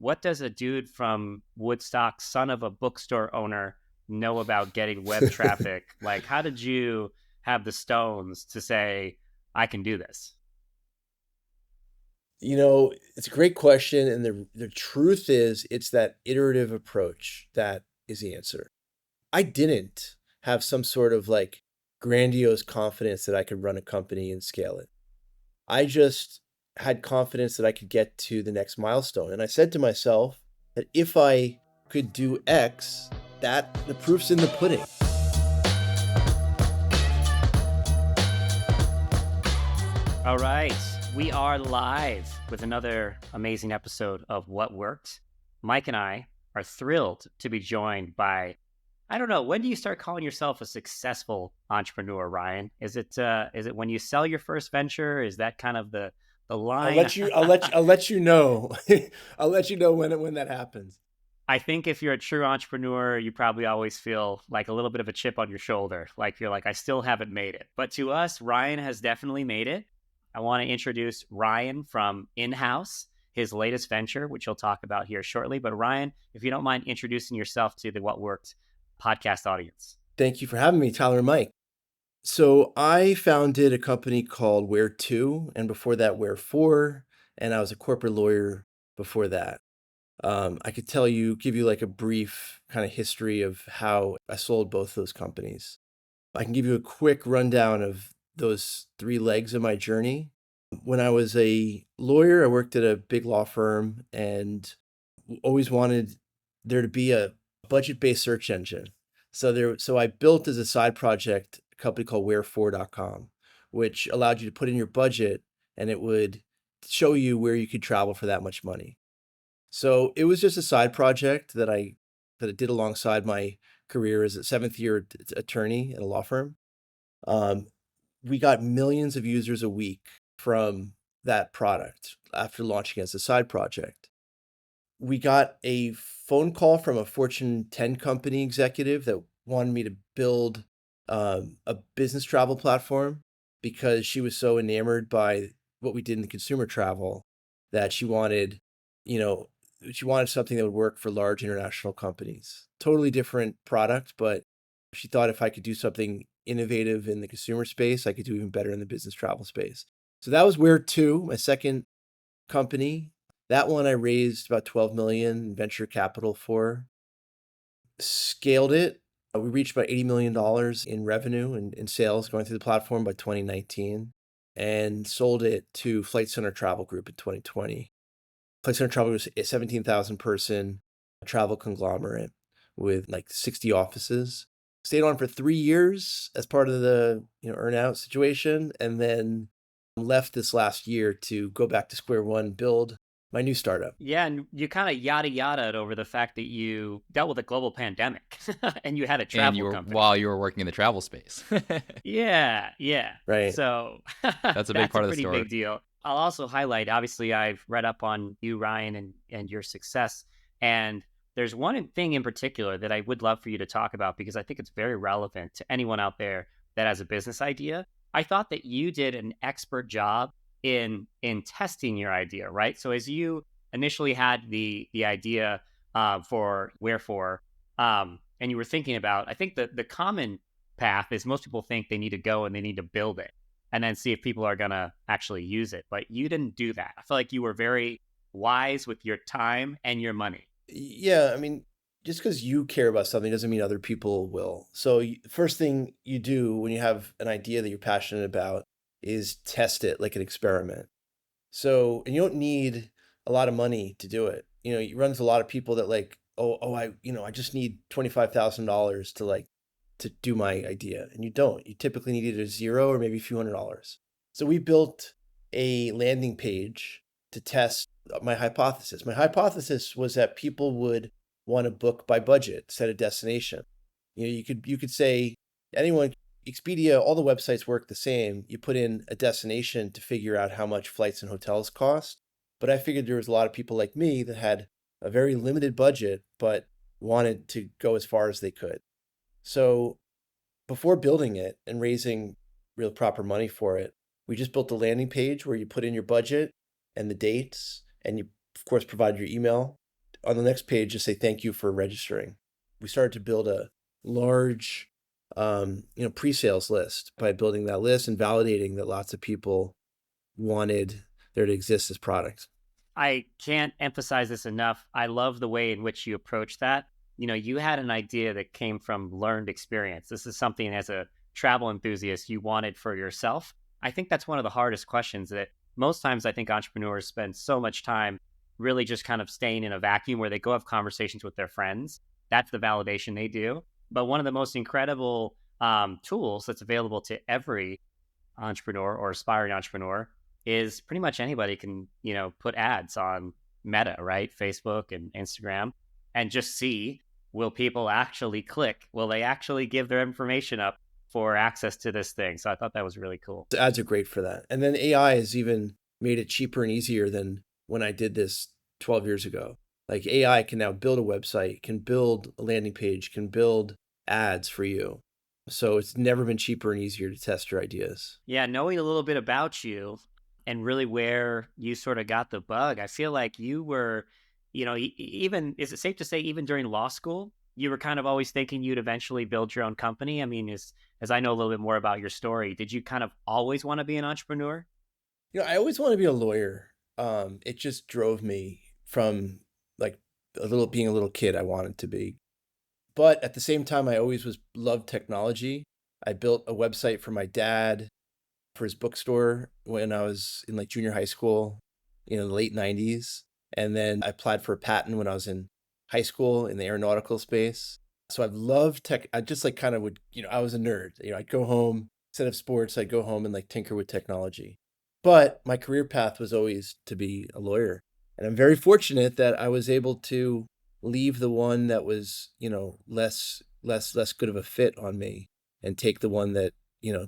what does a dude from Woodstock, son of a bookstore owner, know about getting web traffic? Like, how did you have the stones to say, I can do this? It's a great question. And the truth is, it's that iterative approach that is the answer. I didn't have some sort of like grandiose confidence that I could run a company and scale it. I just had confidence that I could get to the next milestone. And I said to myself that if I could do X, that the proof's in the pudding. All right. We are live with another amazing episode of What Worked. Mike and I are thrilled to be joined by, I don't know, when do you start calling yourself a successful entrepreneur, Ryan? Is it when you sell your first venture? Is that kind of the I'll line? let you I'll let you I'll let you know. I'll let you know when that happens. I think if you're a true entrepreneur, you probably always feel like a little bit of a chip on your shoulder. Like you're like, I still haven't made it. But to us, Ryan has definitely made it. I want to introduce Ryan from Inhouse, his latest venture, which he'll talk about here shortly. But Ryan, if you don't mind introducing yourself to the What Worked podcast audience. Thank you for having me, Tyler and Mike. So I founded a company called Where2, and before that, Where4, and I was a corporate lawyer before that. I could give you like a brief kind of history of how I sold both those companies. I can give you a quick rundown of those three legs of my journey. When I was a lawyer, I worked at a big law firm and always wanted there to be a budget-based search engine. So I built as a side project a company called where4.com, which allowed you to put in your budget and it would show you where you could travel for that much money. So it was just a side project that I did alongside my career as a seventh year attorney at a law firm. We got millions of users a week from that product after launching as a side project. We got a phone call from a Fortune 10 company executive that wanted me to build a business travel platform because she was so enamored by what we did in the consumer travel that she wanted something that would work for large international companies. Totally different product, but she thought if I could do something innovative in the consumer space, I could do even better in the business travel space. So that was Where2, my second company. That one I raised about 12 million in venture capital for. Scaled it. We reached about $80 million in revenue and in sales going through the platform by 2019 and sold it to Flight Center Travel Group in 2020. Flight Center Travel was a 17,000 person travel conglomerate with like 60 offices. Stayed on for 3 years as part of the earn-out situation, and then left this last year to go back to square one, build my new startup. Yeah, and you kind of yada yada over the fact that you dealt with a global pandemic and you had a And travel company. while you were working in the travel space. Yeah. Right. So That's a big part of the pretty story. big deal. I'll also highlight, obviously, I've read up on you, Ryan, and your success. And there's one thing in particular that I would love for you to talk about because I think it's very relevant to anyone out there that has a business idea. I thought that you did an expert job in testing your idea, right? So as you initially had the idea for Wherefore, and you were thinking about, I think the common path is most people think they need to go and they need to build it and then see if people are going to actually use it. But you didn't do that. I feel like you were very wise with your time and your money. Yeah, I mean, just because you care about something doesn't mean other people will. So first thing you do when you have an idea that you're passionate about is test it like an experiment. So, and you don't need a lot of money to do it. You run into a lot of people that like, I just need $25,000 to do my idea. And you don't. You typically need either zero or maybe a few $100s. So we built a landing page to test my hypothesis. My hypothesis was that people would want to book by budget, set a destination. You could say anyone, Expedia, all the websites work the same. You put in a destination to figure out how much flights and hotels cost. But I figured there was a lot of people like me that had a very limited budget, but wanted to go as far as they could. So before building it and raising real proper money for it, we just built a landing page where you put in your budget and the dates, and you, of course, provide your email. on the next page, just say thank you for registering. We started to build a large, pre-sales list by building that list and validating that lots of people wanted there to exist as product. I can't emphasize this enough. I love the way in which you approach that. You had an idea that came from learned experience. This is something as a travel enthusiast you wanted for yourself. I think that's one of the hardest questions that most times I think entrepreneurs spend so much time really just kind of staying in a vacuum where they go have conversations with their friends. That's the validation they do. But one of the most incredible tools that's available to every entrepreneur or aspiring entrepreneur is pretty much anybody can, put ads on Meta, right? Facebook and Instagram, and just see, will people actually click? Will they actually give their information up for access to this thing? So I thought that was really cool. The ads are great for that. And then AI has even made it cheaper and easier than when I did this 12 years ago. Like AI can now build a website, can build a landing page, can build ads for you. So it's never been cheaper and easier to test your ideas. Yeah, knowing a little bit about you and really where you sort of got the bug, I feel like you were, even, is it safe to say, even during law school, you were kind of always thinking you'd eventually build your own company? I mean, as I know a little bit more about your story, did you kind of always want to be an entrepreneur? I always wanted to be a lawyer. It just drove me from like being a little kid I wanted to be. But at the same time, I always loved technology. I built a website for my dad for his bookstore when I was in like junior high school, the late 90s. And then I applied for a patent when I was in high school in the aeronautical space. So I've loved tech. I just like kind of would, I was a nerd. I'd go home, instead of sports, I'd go home and like tinker with technology. But my career path was always to be a lawyer. And I'm very fortunate that I was able to leave the one that was, less good of a fit on me and take the one that,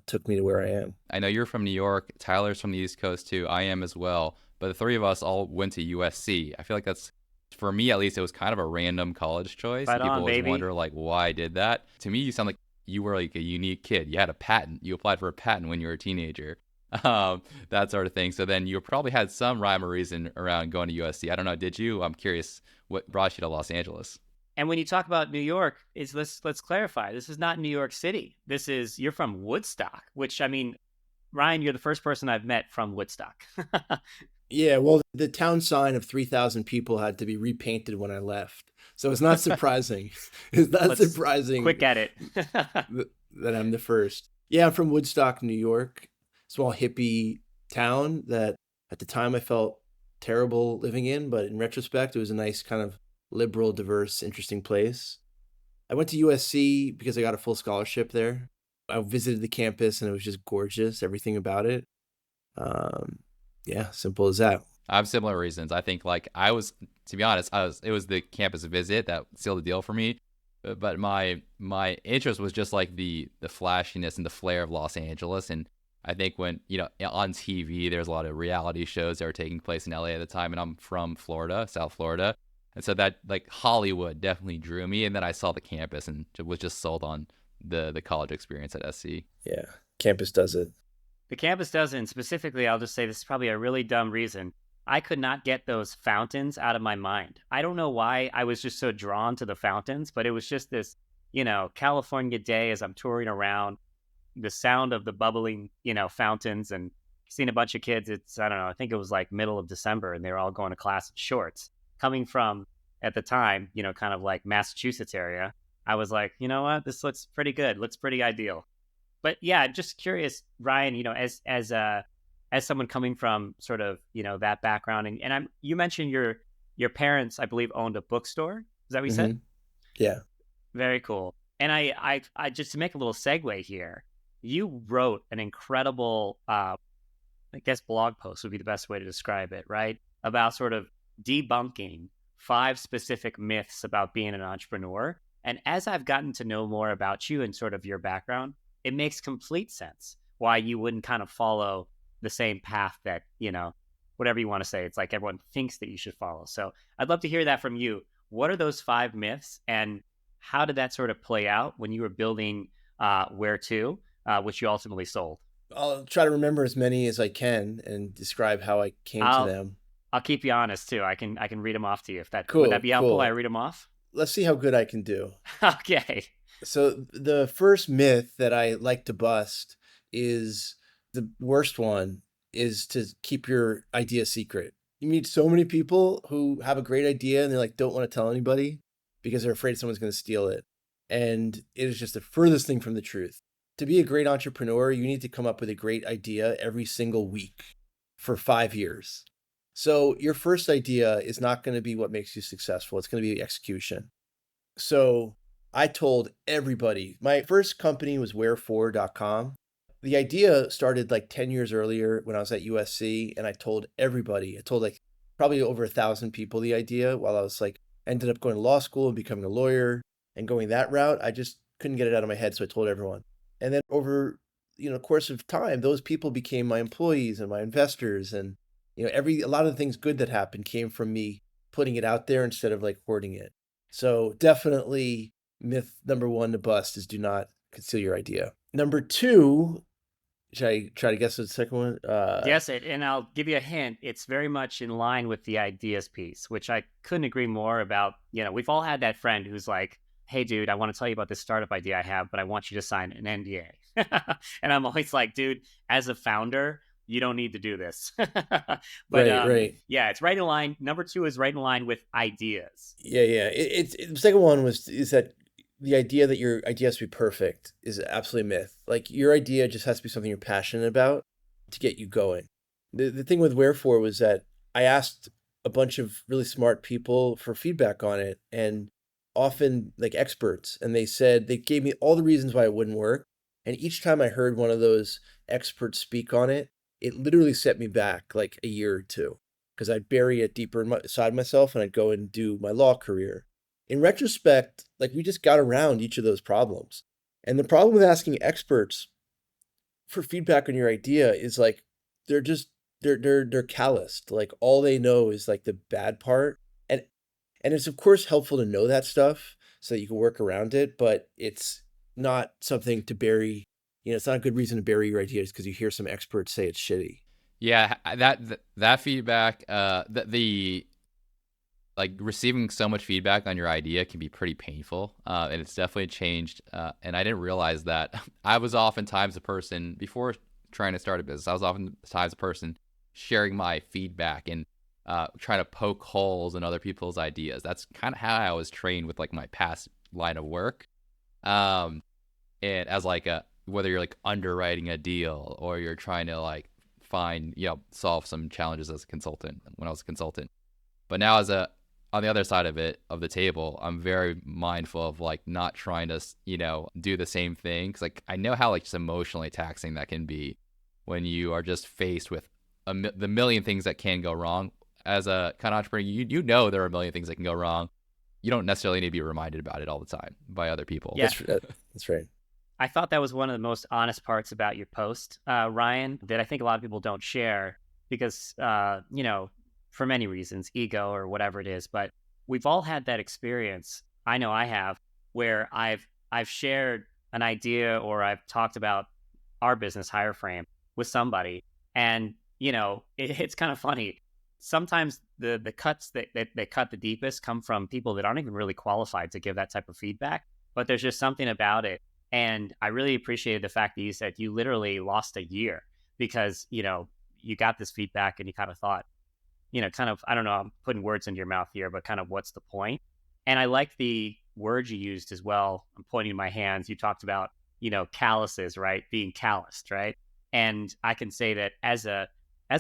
took me to where I am. I know you're from New York. Tyler's from the East Coast too. I am as well. But the three of us all went to USC. I feel like that's, for me at least, it was kind of a random college choice. Right And people on, always baby. wonder like why I did that. To me, you sound like you were like a unique kid. You had a patent. You applied for a patent when you were a teenager. That sort of thing. So then you probably had some rhyme or reason around going to USC. I don't know. Did you? I'm curious what brought you to Los Angeles. And when you talk about New York, let's clarify. This is not New York City. You're from Woodstock, which, I mean, Ryan, you're the first person I've met from Woodstock. Yeah, well, the town sign of 3,000 people had to be repainted when I left. So it's not surprising. It's not surprising. Quick edit. that I'm the first. Yeah, I'm from Woodstock, New York. Small hippie town that at the time I felt terrible living in, but in retrospect, it was a nice kind of liberal, diverse, interesting place. I went to USC because I got a full scholarship there. I visited the campus and it was just gorgeous, everything about it. Yeah, simple as that. I have similar reasons. I think to be honest, it was the campus visit that sealed the deal for me. But my interest was just like the flashiness and the flair of Los Angeles. And I think when, on TV, there's a lot of reality shows that were taking place in LA at the time. And I'm from Florida, South Florida. And so that like Hollywood definitely drew me. And then I saw the campus and was just sold on the college experience at SC. Yeah, campus does it. The campus doesn't. Specifically, I'll just say this is probably a really dumb reason. I could not get those fountains out of my mind. I don't know why I was just so drawn to the fountains, but it was just this, California day as I'm touring around, the sound of the bubbling, fountains, and seeing a bunch of kids. I don't know, I think it was like middle of December and they were all going to class in shorts. Coming from, at the time, kind of like Massachusetts area, I was like, you know what, this looks pretty good, looks pretty ideal. But yeah, just curious, Ryan, as someone coming from sort of, that background, and you mentioned your parents, I believe, owned a bookstore. Is that what you said? Yeah. Very cool. And I just to make a little segue here, you wrote an incredible, I guess blog post would be the best way to describe it, right? About sort of debunking 5 specific myths about being an entrepreneur. And as I've gotten to know more about you and sort of your background, it makes complete sense why you wouldn't kind of follow the same path that, whatever you want to say, it's like everyone thinks that you should follow. So I'd love to hear that from you. What are those 5 myths and how did that sort of play out when you were building Where To, which you ultimately sold? I'll try to remember as many as I can and describe how I came to them. I'll keep you honest too. I can read them off to you if that would that Cool, be helpful. I cool. read them off. Let's see how good I can do. Okay. So the first myth that I like to bust is the worst one is to keep your idea secret. You meet so many people who have a great idea and they like don't want to tell anybody because they're afraid someone's going to steal it. And it is just the furthest thing from the truth. To be a great entrepreneur, you need to come up with a great idea every single week for 5 years. So your first idea is not going to be what makes you successful. It's going to be execution. So I told everybody, my first company was where4.com. The idea started like 10 years earlier when I was at USC, and I told everybody, I told like probably over 1,000 people the idea while I was like, ended up going to law school and becoming a lawyer and going that route. I just couldn't get it out of my head. So I told everyone. And then over, course of time, those people became my employees and my investors. And, a lot of the things good that happened came from me putting it out there instead of like hoarding it. So definitely myth number one to bust is do not conceal your idea. Number two, should I try to guess the second one? Yes, and I'll give you a hint. It's very much in line with the ideas piece, which I couldn't agree more about. We've all had that friend who's like, "Hey, dude, I want to tell you about this startup idea I have, but I want you to sign an NDA." And I'm always like, "Dude, as a founder, you don't need to do this." But Right, right. yeah, it's right in line. Number two is right in line with ideas. Yeah, yeah. The second one is that the idea that your idea has to be perfect is absolutely a myth. Like your idea just has to be something you're passionate about to get you going. The thing with Wherefore was that I asked a bunch of really smart people for feedback on it, and often like experts, and they gave me all the reasons why it wouldn't work. And each time I heard one of those experts speak on it, it literally set me back like a year or two because I'd bury it deeper inside myself and I'd go and do my law career. In retrospect, like we just got around each of those problems. And the problem with asking experts for feedback on your idea is like they're just they're calloused. Like all they know is like the bad part. And it's of course helpful to know that stuff so that you can work around it, but it's not something to bury. It's not a good reason to bury your ideas because you hear some experts say it's shitty. Yeah, that feedback, the like receiving so much feedback on your idea can be pretty painful, and it's definitely changed. And I didn't realize that I was oftentimes a person before trying to start a business. I was oftentimes a person sharing my feedback and trying to poke holes in other people's ideas. That's kind of how I was trained with like my past line of work. And as like whether you're like underwriting a deal or you're trying to like find solve some challenges as a consultant when I was a consultant. But now on the other side of the table, I'm very mindful of like not trying to do the same thing, because like I know how like just emotionally taxing that can be when you are just faced with the million things that can go wrong. As a kind of entrepreneur, you know there are a million things that can go wrong. You don't necessarily need to be reminded about it all the time by other people. Yeah. That's right. I thought that was one of the most honest parts about your post, Ryan, that I think a lot of people don't share because, for many reasons, ego or whatever it is. But we've all had that experience. I know I have, where I've shared an idea or I've talked about our business, Higher Frame, with somebody, and it's kind of funny. Sometimes the cuts that cut the deepest come from people that aren't even really qualified to give that type of feedback. But there's just something about it. And I really appreciated the fact that you said you literally lost a year because, you got this feedback and you kind of thought, I don't know, I'm putting words into your mouth here, but kind of what's the point? And I like the words you used as well. I'm pointing to my hands. You talked about, calluses, right? Being calloused, right? And I can say that as a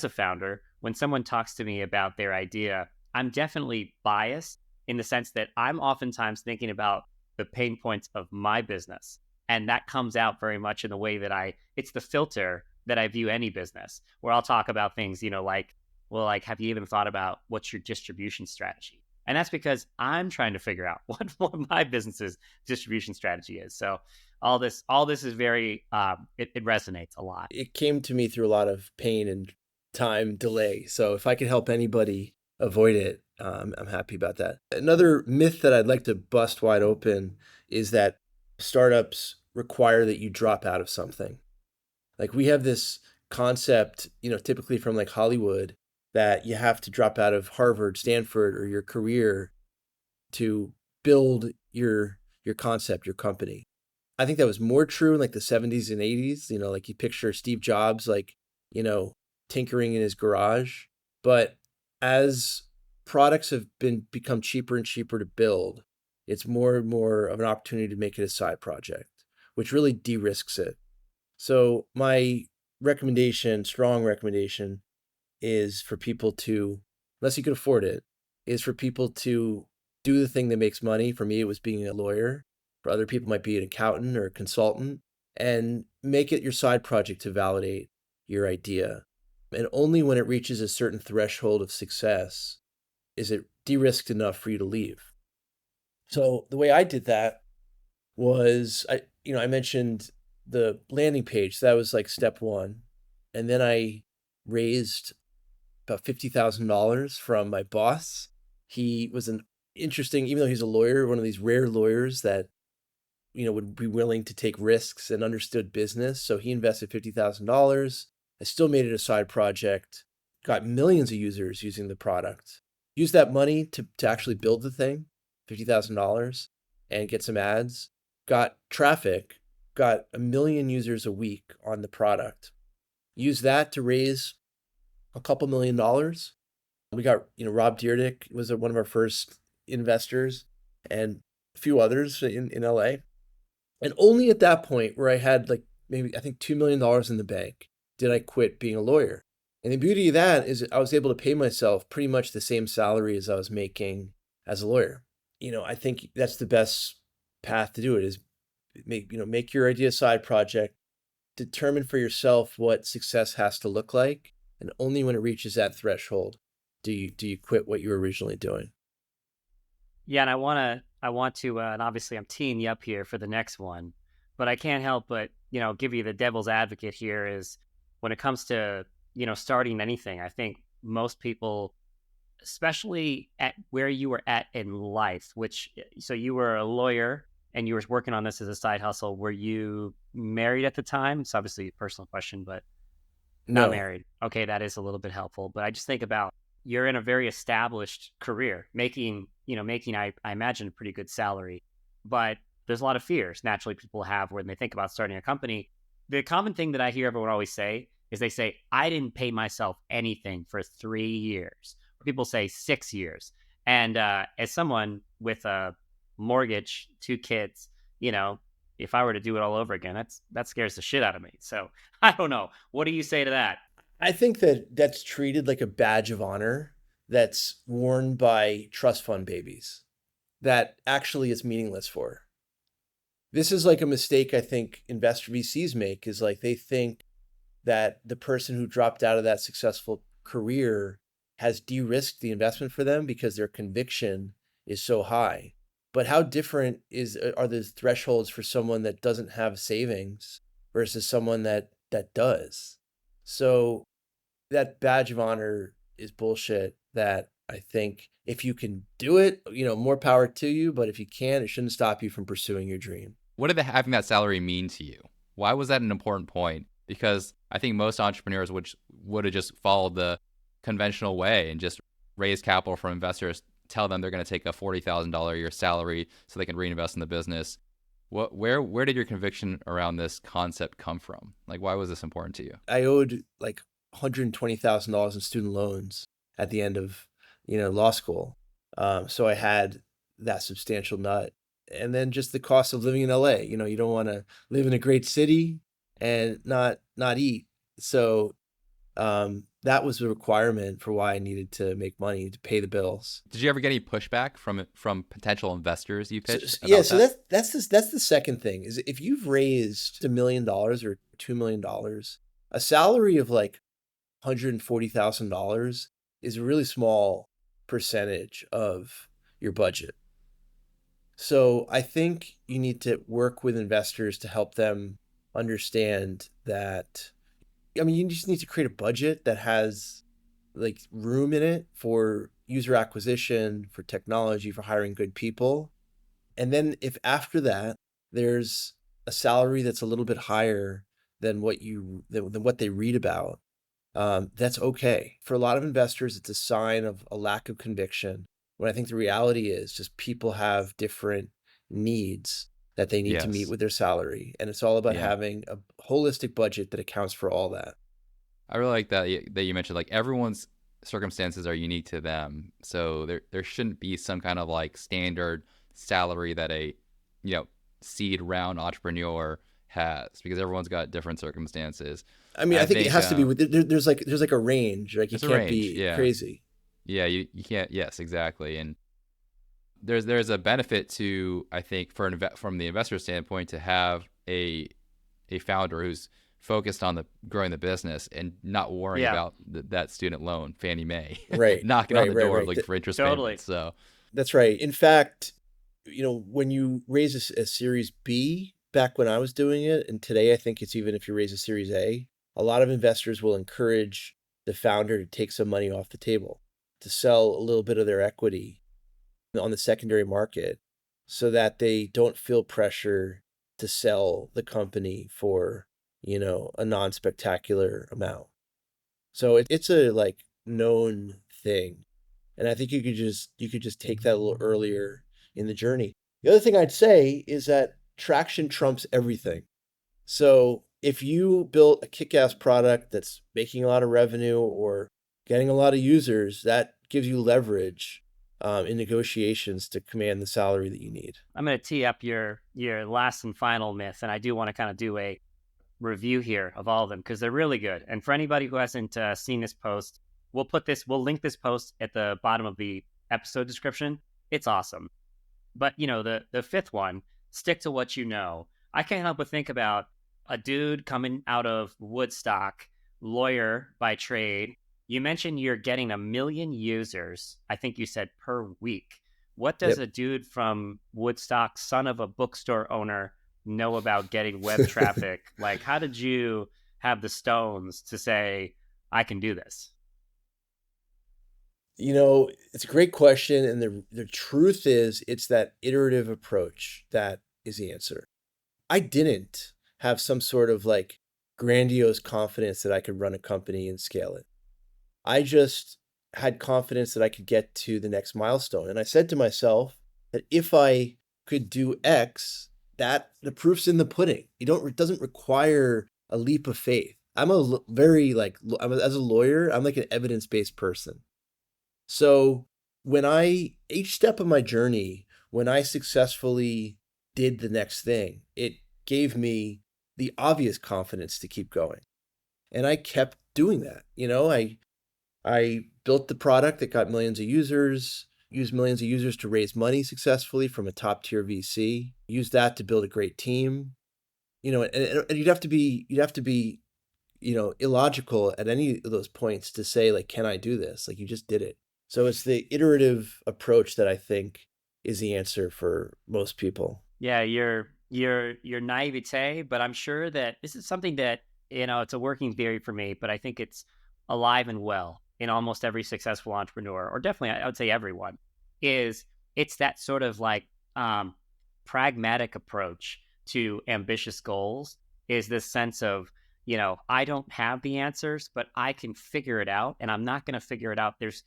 founder, when someone talks to me about their idea, I'm definitely biased in the sense that I'm oftentimes thinking about the pain points of my business. And that comes out very much in the way that it's the filter that I view any business, where I'll talk about things, like, have you even thought about what's your distribution strategy? And that's because I'm trying to figure out what my business's distribution strategy is. So all this is very, it resonates a lot. It came to me through a lot of pain and time delay. So if I could help anybody avoid it, I'm happy about that. Another myth that I'd like to bust wide open is that startups require that you drop out of something. Like we have this concept, typically from like Hollywood, that you have to drop out of Harvard, Stanford, or your career to build your concept, your company. I think that was more true in like the 70s and 80s. Like you picture Steve Jobs, like, you know, tinkering in his garage. But as products have become cheaper and cheaper to build, it's more and more of an opportunity to make it a side project, which really de-risks it. So my recommendation, strong recommendation, is for people to, unless you can afford it, is for people to do the thing that makes money. For me, it was being a lawyer. For other people, it might be an accountant or a consultant, and make it your side project to validate your idea. And only when it reaches a certain threshold of success is it de-risked enough for you to leave. So the way I did that was, I mentioned the landing page. So that was like step one. And then I raised about $50,000 from my boss. He was an interesting, even though he's a lawyer, one of these rare lawyers that, would be willing to take risks and understood business. So he invested $50,000. I still made it a side project, got millions of users using the product, used that money to actually build the thing, $50,000, and get some ads, got traffic, got 1 million users a week on the product, used that to raise a couple $1 million. We got, Rob Dyrdek was one of our first investors, and a few others in LA. And only at that point, where I had like maybe I think $2 million in the bank, did I quit being a lawyer. And the beauty of that is I was able to pay myself pretty much the same salary as I was making as a lawyer. I think that's the best path to do it, is make your idea a side project, determine for yourself what success has to look like, and only when it reaches that threshold do you quit what you were originally doing. Yeah, and I want to, and obviously I'm teeing you up here for the next one, but I can't help but, give you the devil's advocate here. Is when it comes to, starting anything, I think most people, especially at where you were at in life, so you were a lawyer and you were working on this as a side hustle. Were you married at the time? It's obviously a personal question, but not No. married. Okay, that is a little bit helpful. But I just think about, you're in a very established career, making I imagine a pretty good salary. But there's a lot of fears naturally people have when they think about starting a company. The common thing that I hear everyone always say is they say, I didn't pay myself anything for 3 years. Or people say 6 years. And as someone with a mortgage, 2 kids, if I were to do it all over again, that scares the shit out of me. So I don't know. What do you say to that? I think that that's treated like a badge of honor that's worn by trust fund babies that actually is meaningless for. This is like a mistake I think investor VCs make, is like they think that the person who dropped out of that successful career has de-risked the investment for them because their conviction is so high. But how different are the thresholds for someone that doesn't have savings versus someone that does? So that badge of honor is bullshit. That I think if you can do it, more power to you. But if you can't, it shouldn't stop you from pursuing your dream. What did having that salary mean to you? Why was that an important point? Because I think most entrepreneurs would have just followed the conventional way and just raised capital from investors, tell them they're going to take a $40,000 a year salary so they can reinvest in the business. Where did your conviction around this concept come from? Like, why was this important to you? I owed like $120,000 in student loans at the end of, law school. So I had that substantial nut. And then just the cost of living in LA. You don't want to live in a great city and not eat. So that was a requirement for why I needed to make money to pay the bills. Did you ever get any pushback from potential investors you pitched Yeah, about so that? that's the second thing, is if you've raised $1 million or $2 million, a salary of like $140,000 is a really small percentage of your budget. So I think you need to work with investors to help them understand that. I mean, you just need to create a budget that has like room in it for user acquisition, for technology, for hiring good people. And then if after that there's a salary that's a little bit higher than what they read about, That's okay. For a lot of investors, it's a sign of a lack of conviction. When I think the reality is just people have different needs that they need to meet Yes. with their salary. And it's all about Yeah. having a holistic budget that accounts for all that. I really like that that you mentioned like everyone's circumstances are unique to them. So there shouldn't be some kind of like standard salary that a seed round entrepreneur has because everyone's got different circumstances. I mean, And I I think it think has to be there's like a range. Like you there's a can't range. be Yeah. crazy. Yeah, you can't. Yes, exactly. And there's a benefit to I think from the investor standpoint to have a founder who's focused on the growing the business and not worrying Yeah, about that student loan, Fannie Mae, Right, knocking on right, the right, door right. looking for interest totally. payments. So That's right. In fact, when you raise a Series B, back when I was doing it, and today I think it's even if you raise a Series A lot of investors will encourage the founder to take some money off the table, to sell a little bit of their equity on the secondary market so that they don't feel pressure to sell the company for, a non-spectacular amount. So it's a like known thing. And I think you could just take that a little earlier in the journey. The other thing I'd say is that traction trumps everything. So if you built a kick-ass product that's making a lot of revenue or getting a lot of users, that gives you leverage in negotiations to command the salary that you need. I'm going to tee up your last and final myth, and I do want to kind of do a review here of all of them because they're really good. And for anybody who hasn't seen this post, we'll link this post at the bottom of the episode description. It's awesome. But the fifth one, stick to what you know. I can't help but think about a dude coming out of Woodstock, lawyer by trade. You mentioned you're getting 1 million users, I think you said per week. What does Yep. a dude from Woodstock, son of a bookstore owner, know about getting web traffic? Like, how did you have the stones to say, I can do this? It's a great question, and the truth is it's that iterative approach that is the answer. I didn't have some sort of like grandiose confidence that I could run a company and scale it. I just had confidence that I could get to the next milestone. And I said to myself that if I could do X, that the proof's in the pudding. It doesn't require a leap of faith. I'm a very like as a lawyer, I'm like an evidence-based person. So each step of my journey, when I successfully did the next thing, it gave me the obvious confidence to keep going. And I kept doing that. I built the product that got millions of users, used millions of users to raise money successfully from a top tier VC, used that to build a great team. And you'd have to be illogical at any of those points to say like, can I do this? Like you just did it. So it's the iterative approach that I think is the answer for most people. Yeah, your naivete, but I'm sure that this is something that it's a working theory for me, but I think it's alive and well in almost every successful entrepreneur, or definitely I would say everyone. Is it's that sort of like pragmatic approach to ambitious goals? Is this sense of I don't have the answers, but I can figure it out, and I'm not going to figure it out. There's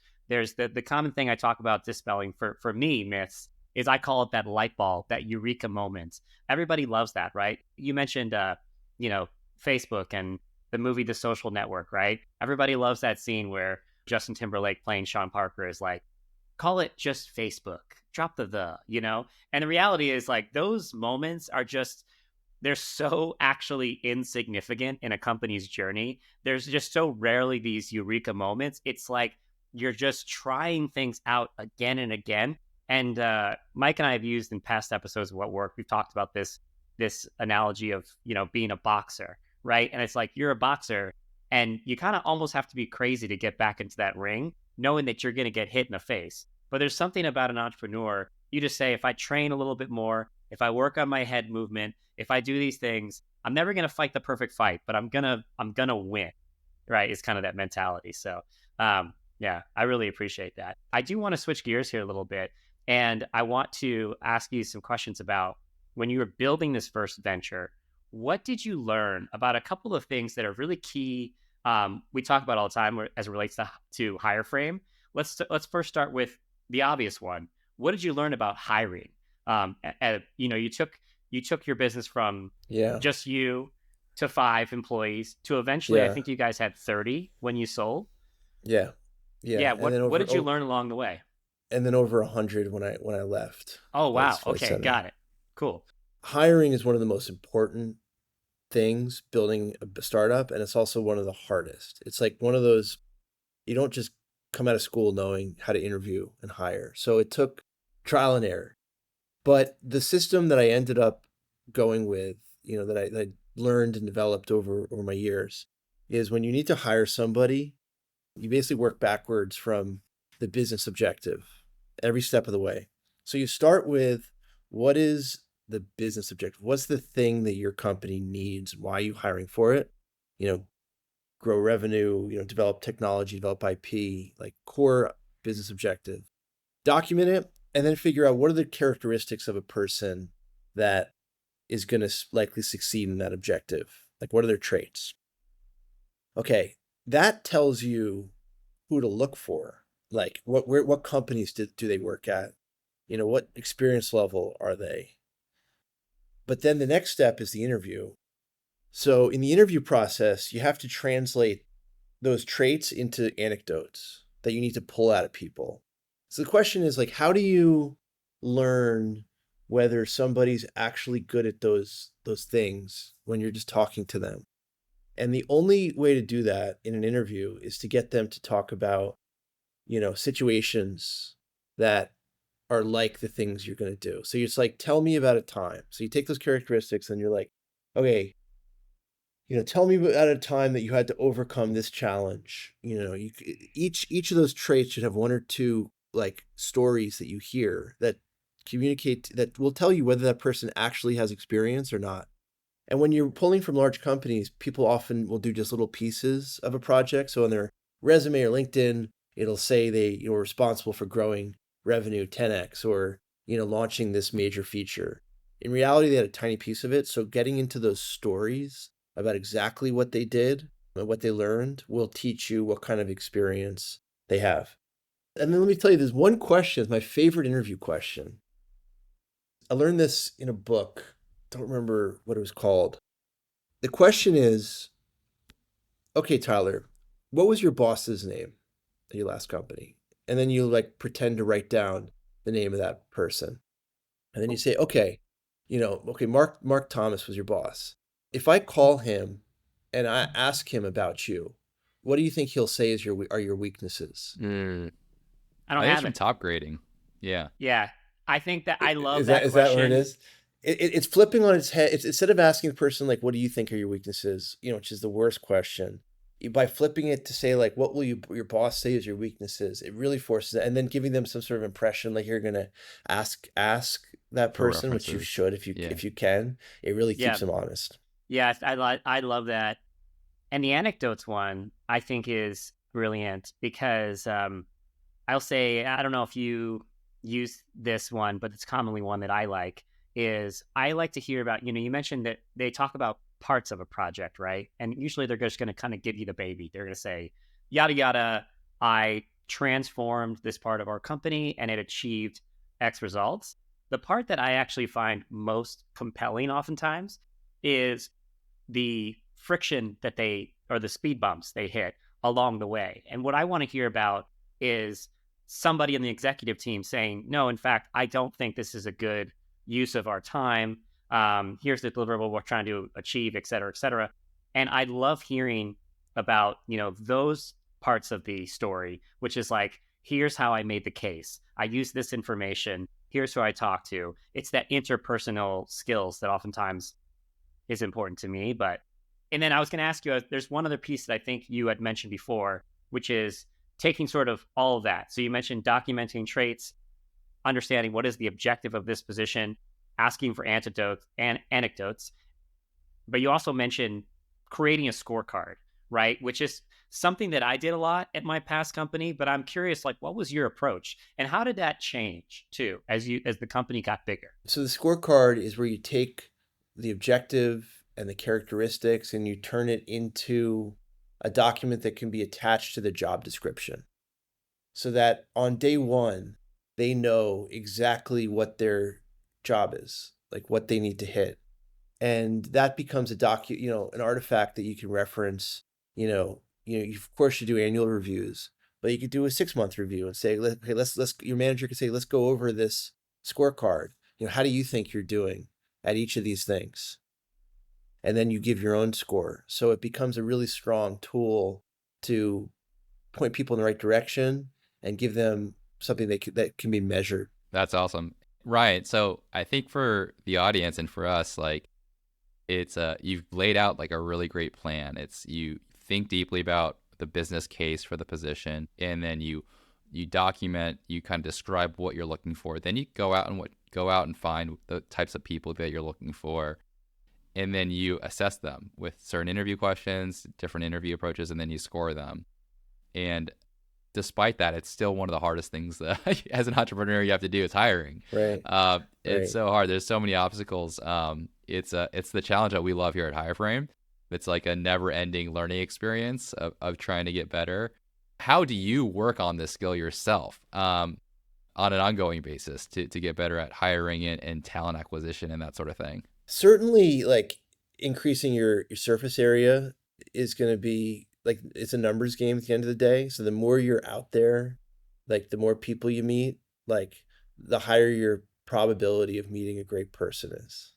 the common thing I talk about dispelling for me myths is I call it that light bulb, that eureka moment. Everybody loves that, right? You mentioned, Facebook and the movie The Social Network, right? Everybody loves that scene where Justin Timberlake playing Sean Parker is like, call it just Facebook, drop the. And the reality is like those moments are just, they're so actually insignificant in a company's journey. There's just so rarely these eureka moments. It's like you're just trying things out again and again. And Mike and I have used in past episodes of What Work, we've talked about this analogy of being a boxer, right? And it's like you're a boxer, and you kind of almost have to be crazy to get back into that ring, knowing that you're going to get hit in the face. But there's something about an entrepreneur. You just say, if I train a little bit more, if I work on my head movement, if I do these things, I'm never going to fight the perfect fight, but I'm gonna win, right? It's kind of that mentality. So, yeah, I really appreciate that. I do want to switch gears here a little bit, and I want to ask you some questions about when you were building this first venture. What did you learn about a couple of things that are really key we talk about all the time as it relates to hire frame. Let's first start with the obvious one. What did you learn about hiring? You took your business from Yeah. just you to 5 employees to eventually, I Yeah. think you guys had 30 when you sold. Yeah. Yeah. Yeah. What did you learn along the way? And then over 100 when I left Oh, Flight wow. Flight Okay. Center. Got it. Cool. Hiring is one of the most important things building a startup, and it's also one of the hardest. It's like one of those, you don't just come out of school knowing how to interview and hire. So it took trial and error. But the system that I ended up going with, that I learned and developed over my years, is when you need to hire somebody, you basically work backwards from the business objective every step of the way. So you start with, what is the business objective? What's the thing that your company needs? Why are you hiring for it? Grow revenue, develop technology, develop IP, like core business objective. Document it, and then figure out what are the characteristics of a person that is going to likely succeed in that objective. Like, what are their traits? Okay, that tells you who to look for. Like, what companies do they work at? What experience level are they? But then the next step is the interview. So in the interview process, you have to translate those traits into anecdotes that you need to pull out of people. So the question is, like, how do you learn whether somebody's actually good at those things when you're just talking to them? And the only way to do that in an interview is to get them to talk about, situations that are like the things you're going to do. So it's like, tell me about a time. So you take those characteristics and you're like, okay, tell me about a time that you had to overcome this challenge. Each of those traits should have one or two like stories that you hear that communicate, that will tell you whether that person actually has experience or not. And when you're pulling from large companies, people often will do just little pieces of a project. So on their resume or LinkedIn, it'll say they were responsible for growing revenue 10x, or launching this major feature. In reality, they had a tiny piece of it. So getting into those stories about exactly what they did and what they learned will teach you what kind of experience they have. And then let me tell you, there's one question, my favorite interview question. I learned this in a book. Don't remember what it was called. The question is, okay, Tyler, what was your boss's name at your last company? And then you like pretend to write down the name of that person. And then you say, okay, okay, Mark Thomas was your boss. If I call him and I ask him about you, what do you think he'll say are your weaknesses? Mm. I don't I think it's have from it. top grading. Yeah. Yeah. I think that I love Is that that where it question. is? It's flipping on its head. It's, instead of asking the person like, "What do you think are your weaknesses?" Which is the worst question. By flipping it to say like, "What will your boss say is your weaknesses?" It really forces it, and then giving them some sort of impression like you're gonna ask that For person, which you references. should Yeah. if you can. It really keeps Yeah. them honest. Yeah. I love that. And the anecdotes one, I think, is brilliant because I'll say, I don't know if you use this one, but it's commonly one that I like, is I like to hear about, you mentioned that they talk about parts of a project, right? And usually they're just going to kind of give you the baby. They're going to say, yada, yada, I transformed this part of our company and it achieved X results. The part that I actually find most compelling oftentimes is the friction that or the speed bumps they hit along the way. And what I want to hear about is somebody in the executive team saying, no, in fact, I don't think this is a good use of our time. Here's the deliverable we're trying to achieve, et cetera, et cetera. And I love hearing about, those parts of the story, which is like, here's how I made the case. I used this information. Here's who I talked to. It's that interpersonal skills that oftentimes is important to me. And then I was going to ask you, there's one other piece that I think you had mentioned before, which is taking sort of all of that. So you mentioned documenting traits, understanding what is the objective of this position, asking for anecdotes. But you also mentioned creating a scorecard, right? Which is something that I did a lot at my past company, but I'm curious, like, what was your approach and how did that change too as the company got bigger? So the scorecard is where you take the objective and the characteristics and you turn it into a document that can be attached to the job description so that on day one, they know exactly what their job is, like what they need to hit. And that becomes an artifact that you can reference. You of course you do annual reviews, but you could do a 6-month review and say, hey, let's your manager could say, let's go over this scorecard. How do you think you're doing at each of these things? And then you give your own score. So it becomes a really strong tool to point people in the right direction and give them something that can be measured. That's awesome. Ryan, so I think for the audience and for us, like, it's you've laid out like a really great plan. It's you think deeply about the business case for the position, and then you document, you kind of describe what you're looking for. Then you go out and find the types of people that you're looking for, and then you assess them with certain interview questions, different interview approaches, and then you score them. And despite that, it's still one of the hardest things that as an entrepreneur you have to do is hiring. Right. It's so hard. There's so many obstacles. It's the challenge that we love here at Hireframe. It's like a never-ending learning experience of trying to get better. How do you work on this skill yourself on an ongoing basis to get better at hiring and talent acquisition and that sort of thing? Certainly, like increasing your surface area is going to be like, it's a numbers game at the end of the day. So the more you're out there, like the more people you meet, like the higher your probability of meeting a great person is.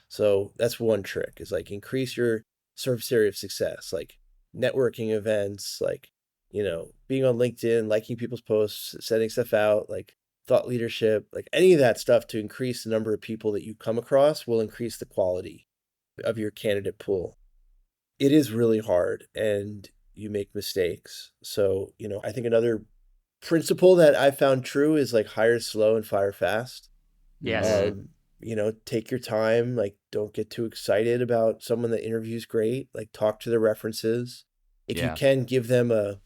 So that's one trick, is like increase your surface area of success, like networking events, like, being on LinkedIn, liking people's posts, sending stuff out, like thought leadership, like any of that stuff to increase the number of people that you come across will increase the quality of your candidate pool. It is really hard and you make mistakes. So, I think another principle that I found true is like hire slow and fire fast. Yes. Take your time, like don't get too excited about someone that interviews great, like talk to their references. If you Yeah. can give them a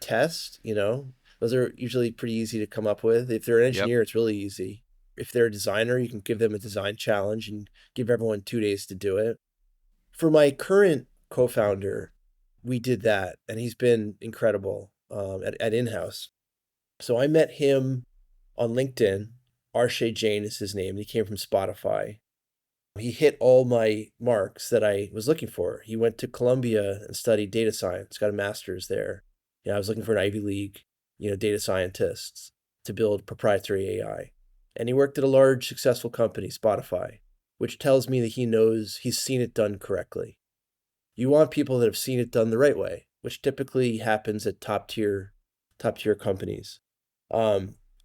test, those are usually pretty easy to come up with. If they're an Yep. engineer, it's really easy. If they're a designer, you can give them a design challenge and give everyone 2 days to do it. For my current co-founder, we did that, and he's been incredible at Inhouse. So I met him on LinkedIn. Arshay Jain is his name. He came from Spotify. He hit all my marks that I was looking for. He went to Columbia and studied data science, got a master's there. I was looking for an Ivy League, data scientists to build proprietary AI. And he worked at a large, successful company, Spotify, which tells me that he's seen it done correctly. You want people that have seen it done the right way, which typically happens at top tier companies.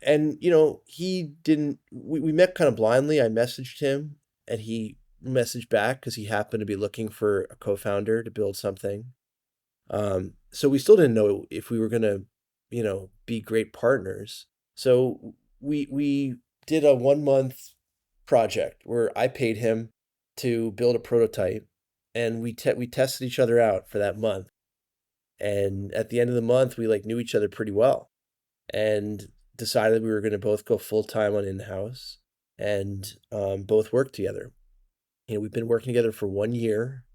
And he didn't. We met kind of blindly. I messaged him, and he messaged back because he happened to be looking for a co-founder to build something. So we still didn't know if we were gonna, be great partners. So we did a 1-month project where I paid him to build a prototype, and we tested each other out for that month. And at the end of the month, we like knew each other pretty well, and decided we were going to both go full time on Inhouse and both work together. We've been working together for 1 year.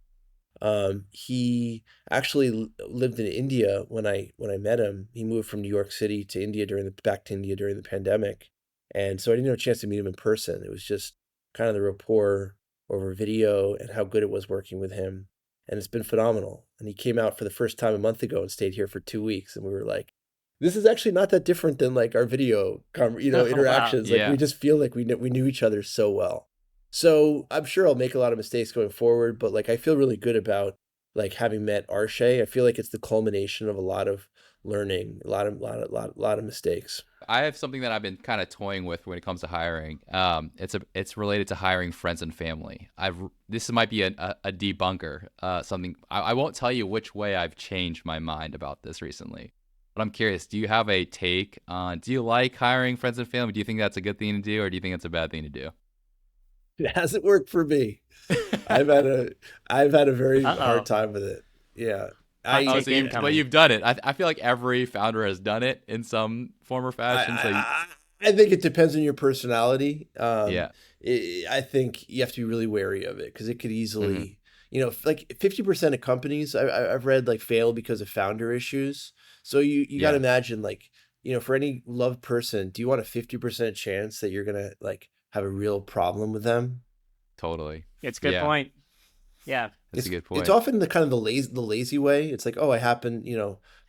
He actually lived in India when I met him. He moved from New York City to back to India during the pandemic, and so I didn't have a chance to meet him in person. It was just kind of the rapport over video and how good it was working with him, and it's been phenomenal. And he came out for the first time a month ago and stayed here for 2 weeks, and we were like, this is actually not that different than like our video, Wow. interactions. Like Yeah. we just feel like we knew each other so well. So I'm sure I'll make a lot of mistakes going forward, but like I feel really good about like having met Arshay. I feel like it's the culmination of a lot of learning, a lot of mistakes. I have something that I've been kind of toying with when it comes to hiring. It's related to hiring friends and family. This might be a debunker. Something I won't tell you which way I've changed my mind about this recently. But I'm curious, do you have a take on, do you like hiring friends and family? Do you think that's a good thing to do, or do you think it's a bad thing to do? It hasn't worked for me. I've had a very Uh-oh. hard time with it. Yeah. Hot Oh, take so incoming. but you've done it. I feel like every founder has done it in some form or fashion. I think it depends on your personality. Yeah. I think you have to be really wary of it because it could easily, like 50% of companies I've read like fail because of founder issues. So you got to Yeah, imagine like, for any loved person, do you want a 50% chance that you're going to like have a real problem with them? totally. It's a good Yeah, point. Yeah. that's a good It's point. often the kind of the lazy way. It's like, oh, I happen,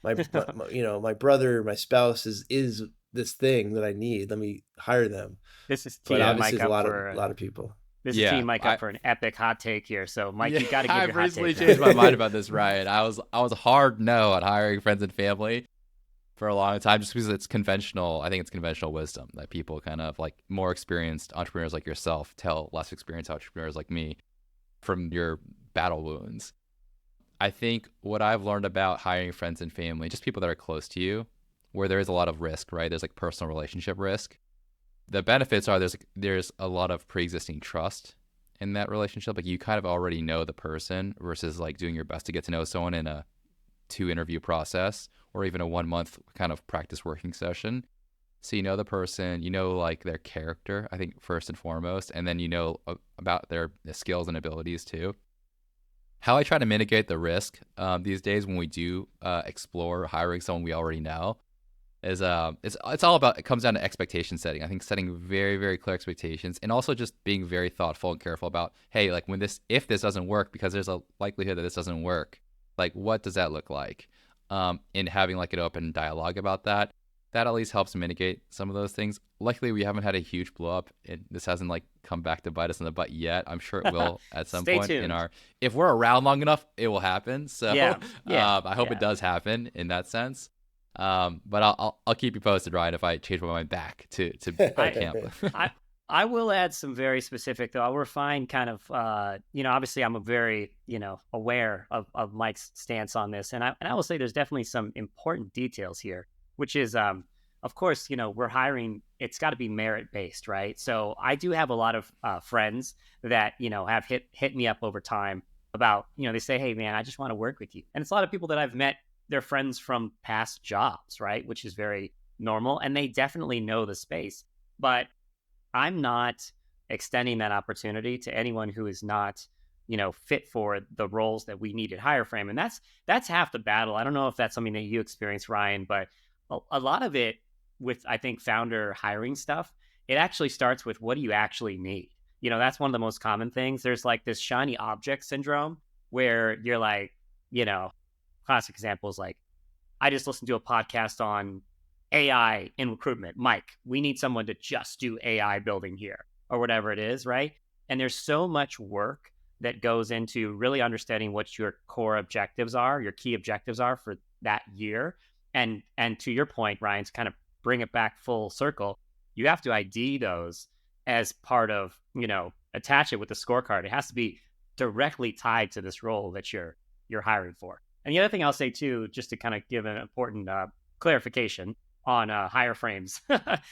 my brother, my spouse is this thing that I need. Let me hire them. This is But Yeah, teeing obviously, Mike there's a up lot of for people. yeah. an epic hot take here. So, Mike, Yeah, you got to give I've your hot recently take now. changed my mind about this, Ryan. I was hard no on hiring friends and family for a long time just because it's conventional. I think it's conventional wisdom that people kind of like more experienced entrepreneurs like yourself tell less experienced entrepreneurs like me from your battle wounds. I think what I've learned about hiring friends and family, just people that are close to you, where there is a lot of risk, right? There's like personal relationship risk. The benefits are there's a lot of pre-existing trust in that relationship. Like you kind of already know the person versus like doing your best to get to know someone in a 2 interview process or even a 1 month kind of practice working session. So you know the person, you know like their character, I think first and foremost, and then you know about their skills and abilities too. How I try to mitigate the risk these days when we do explore hiring someone we already know is it's all about, it comes down to expectation setting. I think setting very very clear expectations and also just being very thoughtful and careful about, hey, like when this, if this doesn't work, because there's a likelihood that this doesn't work, like what does that look like, and having like an open dialogue about that. That at least helps mitigate some of those things. Luckily we haven't had a huge blow up and this hasn't like come back to bite us in the butt yet. I'm sure it will at some Stay point in tuned. our, if we're around long enough it will happen. So Yeah. Yeah. I hope it Yeah. does happen in that sense. But I'll keep you posted, Ryan, if I change my mind back to the I, camp. I, I will add some very specific though. I'll refine kind of, obviously I'm a very, aware of Mike's stance on this. And I will say there's definitely some important details here, which is, of course, we're hiring, it's got to be merit based, right? So I do have a lot of friends that, have hit me up over time about, they say, hey man, I just want to work with you. And it's a lot of people that I've met, their friends from past jobs, right? Which is very normal. And they definitely know the space. But I'm not extending that opportunity to anyone who is not, fit for the roles that we need at Higher Frame. And that's half the battle. I don't know if that's something that you experience, Ryan, but a lot of it with, I think, founder hiring stuff, it actually starts with what do you actually need? That's one of the most common things. There's like this shiny object syndrome where you're like, classic examples like, I just listened to a podcast on AI in recruitment. Mike, we need someone to just do AI building here or whatever it is, right? And there's so much work that goes into really understanding what your core objectives are, your key objectives are for that year. And to your point, Ryan, to kind of bring it back full circle, you have to ID those as part of, attach it with the scorecard. It has to be directly tied to this role that you're hiring for. And the other thing I'll say too, just to kind of give an important clarification on Higher Frames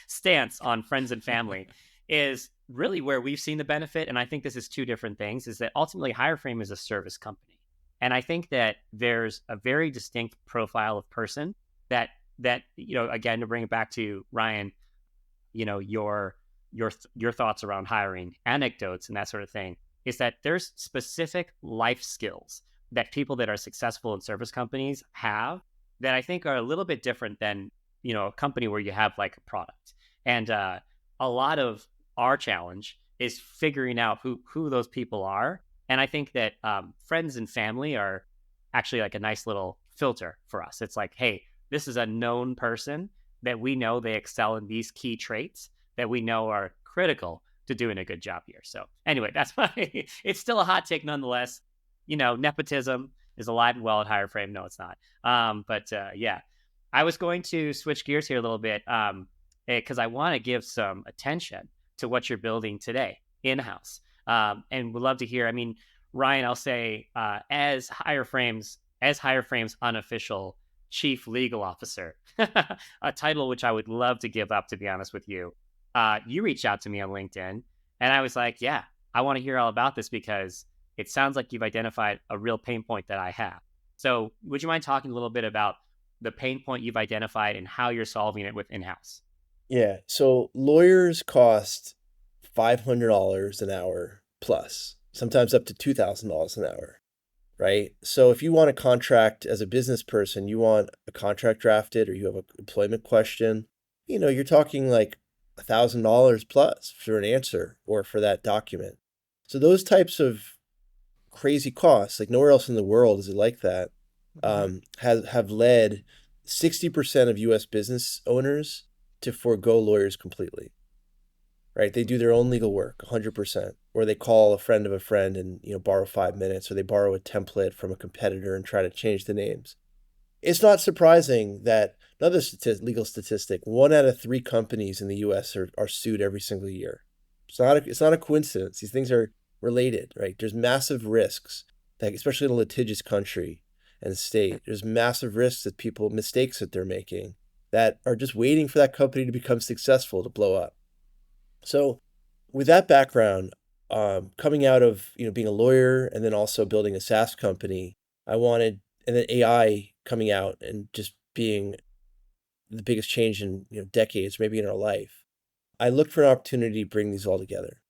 stance on friends and family, is really where we've seen the benefit. And I think this is two different things, is that ultimately Higher Frame is a service company. And I think that there's a very distinct profile of person that again, to bring it back to Ryan, your thoughts around hiring, anecdotes and that sort of thing, is that there's specific life skills that people that are successful in service companies have that I think are a little bit different than, a company where you have like a product. And a lot of our challenge is figuring out who those people are. And I think that friends and family are actually like a nice little filter for us. It's like, hey, this is a known person that we know they excel in these key traits that we know are critical to doing a good job here. So anyway, that's why it's still a hot take nonetheless. Nepotism is alive and well at Higher Frame. No, it's not. But yeah, I was going to switch gears here a little bit because I want to give some attention to what you're building today in-house. And would love to hear, I mean, Ryan, I'll say as Higher Frame's unofficial chief legal officer, a title which I would love to give up, to be honest with you. You reached out to me on LinkedIn and I was like, yeah, I want to hear all about this because it sounds like you've identified a real pain point that I have. So would you mind talking a little bit about the pain point you've identified and how you're solving it with Inhouse? Yeah. So lawyers cost $500 an hour plus, sometimes up to $2,000 an hour. right? So if you want a contract as a business person, you want a contract drafted or you have an employment question, you're talking like $1,000 plus for an answer or for that document. So those types of crazy costs, like nowhere else in the world is it like that, have led 60% of US business owners to forego lawyers completely, right? They do their own legal work 100%, or they call a friend of a friend and borrow 5 minutes, or they borrow a template from a competitor and try to change the names. It's not surprising that another legal statistic: 1 out of 3 companies in the U.S. are sued every single year. It's not a coincidence. These things are related, right? There's massive risks that, especially in a litigious country and state, there's massive risks that mistakes that they're making that are just waiting for that company to become successful to blow up. So with that background, coming out of being a lawyer and then also building a SaaS company, and then AI coming out and just being the biggest change in decades, maybe in our life, I looked for an opportunity to bring these all together.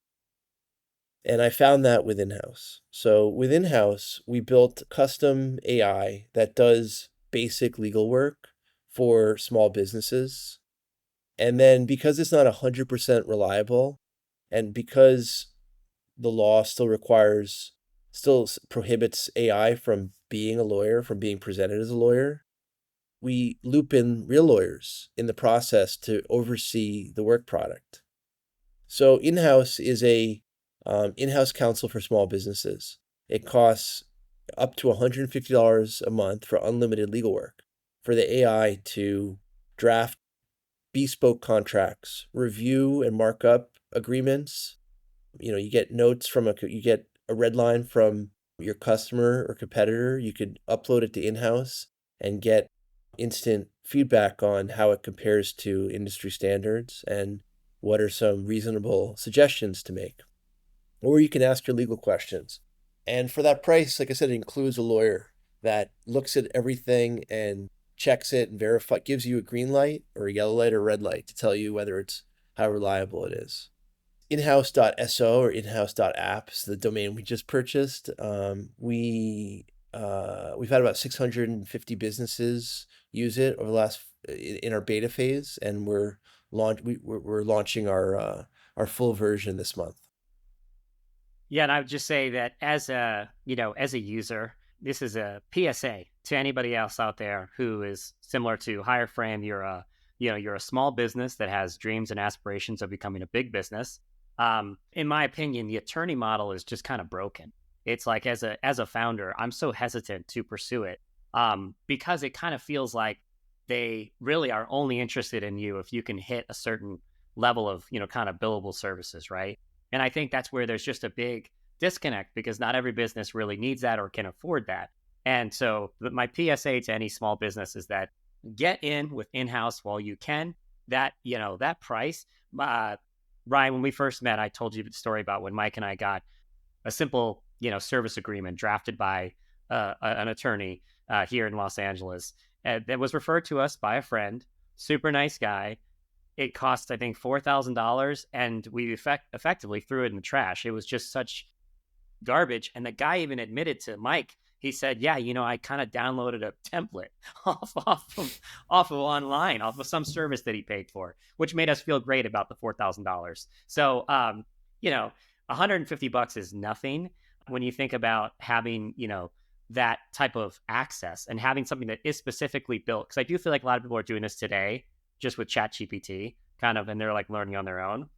And I found that with Inhouse. So with Inhouse, we built custom AI that does basic legal work for small businesses. And then because it's not 100% reliable, and because the law still prohibits AI from being a lawyer, from being presented as a lawyer, we loop in real lawyers in the process to oversee the work product. So Inhouse is a in-house counsel for small businesses. It costs up to $150 a month for unlimited legal work, for the AI to draft bespoke contracts, review and mark up agreements. You get notes you get a red line from your customer or competitor. You could upload it to Inhouse and get instant feedback on how it compares to industry standards and what are some reasonable suggestions to make. Or you can ask your legal questions. And for that price, like I said, it includes a lawyer that looks at everything and checks it and gives you a green light or a yellow light or red light to tell you whether it's how reliable it is. Inhouse.so or inhouse.app is the domain we just purchased. We've had about 650 businesses use it over the last in our beta phase, and we're launching our full version this month. Yeah, and I would just say that as a user, this is a PSA to anybody else out there who is similar to Hire Frame. You're a small business that has dreams and aspirations of becoming a big business. In my opinion, the attorney model is just kind of broken. It's like as a founder, I'm so hesitant to pursue it because it kind of feels like they really are only interested in you if you can hit a certain level of kind of billable services, right? And I think that's where there's just a big disconnect because not every business really needs that or can afford that. And so my PSA to any small business is that get in with Inhouse while you can. That price. Ryan, when we first met, I told you the story about when Mike and I got a simple, service agreement drafted by an attorney here in Los Angeles that was referred to us by a friend, super nice guy. It cost, I think, $4,000, and we effectively threw it in the trash. It was just such garbage. And the guy even admitted to Mike, he said, "Yeah, I kind of downloaded a template off of online, off of some service that he paid for," which made us feel great about the $4,000. So, $150 is nothing when you think about having, that type of access and having something that is specifically built. Because I do feel like a lot of people are doing this today, just with ChatGPT, kind of, and they're like learning on their own.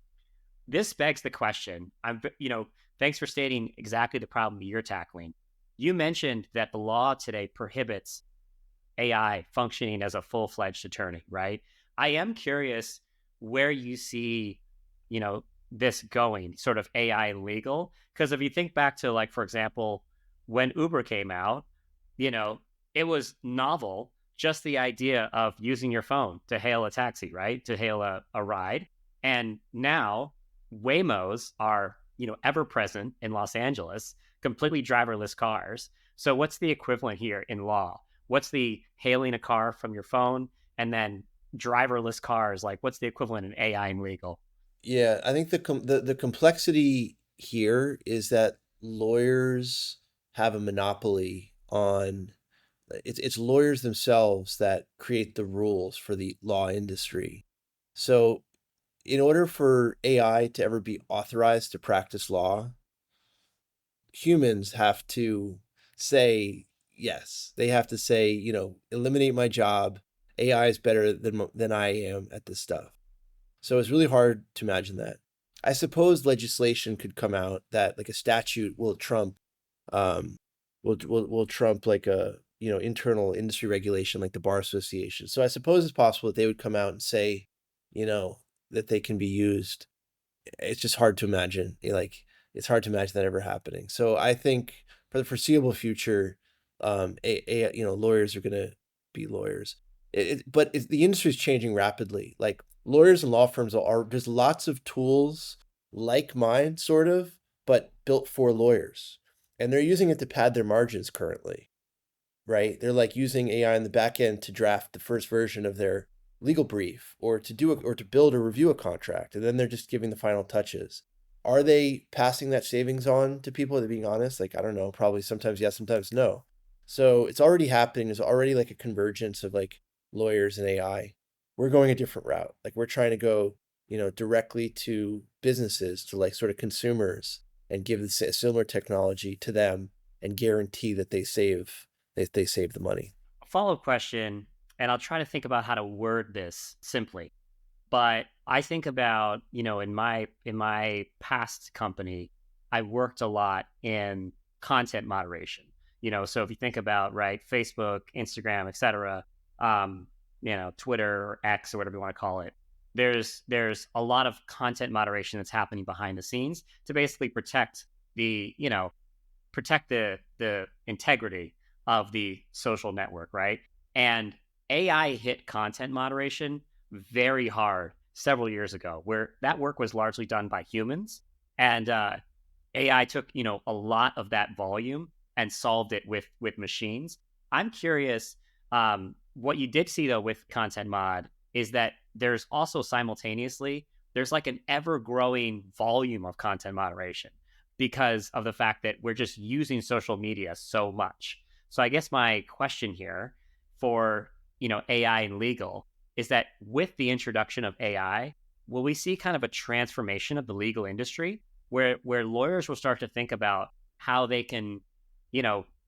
This begs the question. Thanks for stating exactly the problem you're tackling. You mentioned that the law today prohibits AI functioning as a full-fledged attorney, right? I am curious where you see, this going, sort of AI legal. Because if you think back to, like, for example, when Uber came out, it was novel, just the idea of using your phone to hail a taxi, right? To hail a ride. And now Waymos are, ever present in Los Angeles, completely driverless cars. So what's the equivalent here in law? What's the hailing a car from your phone and then driverless cars? Like, what's the equivalent in AI and legal? Yeah, I think the complexity here is that lawyers have a monopoly on it's lawyers themselves that create the rules for the law industry. So in order for AI to ever be authorized to practice law, humans have to say yes. They have to say, eliminate my job. AI is better than I am at this stuff. So it's really hard to imagine that. I suppose legislation could come out that like a statute will trump um will trump like a internal industry regulation like the bar association. So I suppose it's possible that they would come out and say, you know, that they can be used. It's just hard to imagine. It's hard to imagine that ever happening. So I think for the foreseeable future, lawyers are going to be lawyers. The industry is changing rapidly. Like lawyers and law firms there's lots of tools like mine, sort of, but built for lawyers, and they're using it to pad their margins currently, right? They're like using AI in the back end to draft the first version of their legal brief or to build or review a contract, and then they're just giving the final touches. Are they passing that savings on to people? Are they being honest? Like, I don't know, probably sometimes yes, sometimes no. So it's already happening. There's already like a convergence of like lawyers and AI. We're going a different route. Like we're trying to go, directly to businesses, to like sort of consumers, and give the similar technology to them and guarantee that they save the money. Follow-up question, and I'll try to think about how to word this simply. But I think about, in my past company, I worked a lot in content moderation. So if you think about, right, Facebook, Instagram, etc., um, Twitter or X or whatever you want to call it, there's a lot of content moderation that's happening behind the scenes to basically protect the integrity of the social network, right? And AI hit content moderation very hard several years ago, where that work was largely done by humans, and AI took a lot of that volume and solved it with machines. I'm curious. What you did see though with content mod is that there's also simultaneously there's like an ever growing volume of content moderation because of the fact that we're just using social media so much. So I guess my question here for AI and legal is that with the introduction of AI, will we see kind of a transformation of the legal industry where lawyers will start to think about how they can,